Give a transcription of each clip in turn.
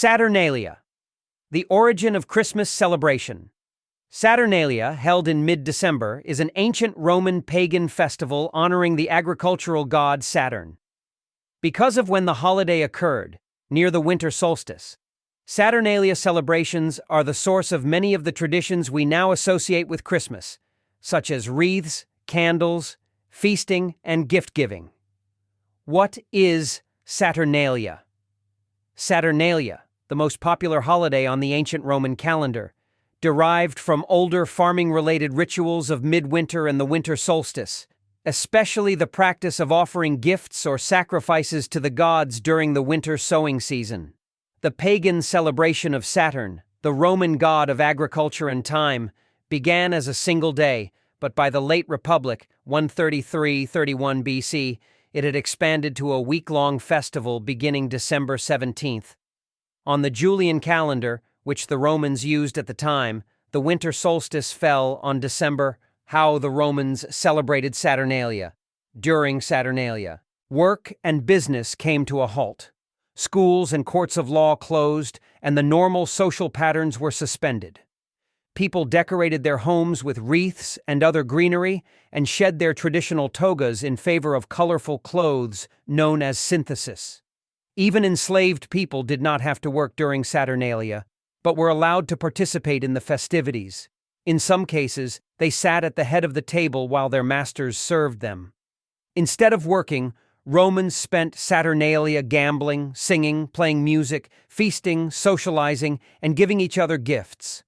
Saturnalia, the origin of Christmas celebration. Saturnalia, held in mid-December, is an ancient Roman pagan festival honoring the agricultural god Saturn. Because of when the holiday occurred, near the winter solstice, Saturnalia celebrations are the source of many of the traditions we now associate with Christmas, such as wreaths, candles, feasting, and gift-giving. What is Saturnalia? Saturnalia, the most popular holiday on the ancient Roman calendar, derived from older farming-related rituals of midwinter and the winter solstice, especially the practice of offering gifts or sacrifices to the gods during the winter sowing season. The pagan celebration of Saturn, the Roman god of agriculture and time, began as a single day, but by the late Republic, 133-31 BC, it had expanded to a week-long festival beginning December 17th. On the Julian calendar, which the Romans used at the time, the winter solstice fell on December. How the Romans celebrated Saturnalia. During Saturnalia, work and business came to a halt. Schools and courts of law closed, and the normal social patterns were suspended. People decorated their homes with wreaths and other greenery and shed their traditional togas in favor of colorful clothes known as synthesis. Even enslaved people did not have to work during Saturnalia, but were allowed to participate in the festivities. In some cases, they sat at the head of the table while their masters served them. Instead of working, Romans spent Saturnalia gambling, singing, playing music, feasting, socializing, and giving each other gifts.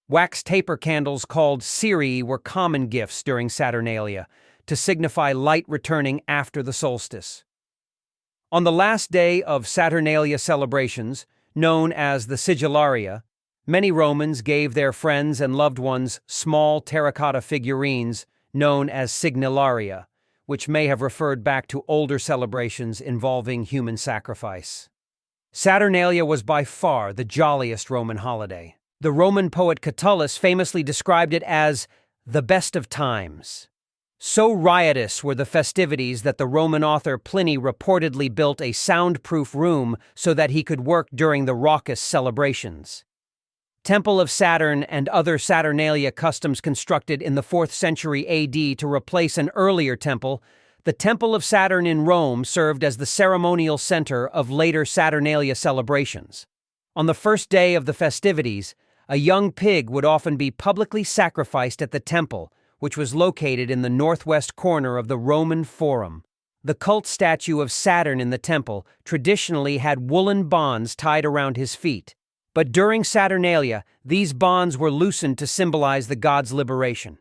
Wax taper candles called ciri were common gifts during Saturnalia, to signify light returning after the solstice. On the last day of Saturnalia celebrations, known as the Sigillaria, many Romans gave their friends and loved ones small terracotta figurines known as signallaria, which may have referred back to older celebrations involving human sacrifice. Saturnalia was by far the jolliest Roman holiday. The Roman poet Catullus famously described it as the best of times. So riotous were the festivities that the Roman author Pliny reportedly built a soundproof room so that he could work during the raucous celebrations. Temple of Saturn and other Saturnalia customs constructed in the 4th century AD to replace an earlier temple, the Temple of Saturn in Rome served as the ceremonial center of later Saturnalia celebrations. On the first day of the festivities, a young pig would often be publicly sacrificed at the temple, which was located in the northwest corner of the Roman Forum. The cult statue of Saturn in the temple traditionally had woolen bonds tied around his feet. But during Saturnalia, these bonds were loosened to symbolize the god's liberation.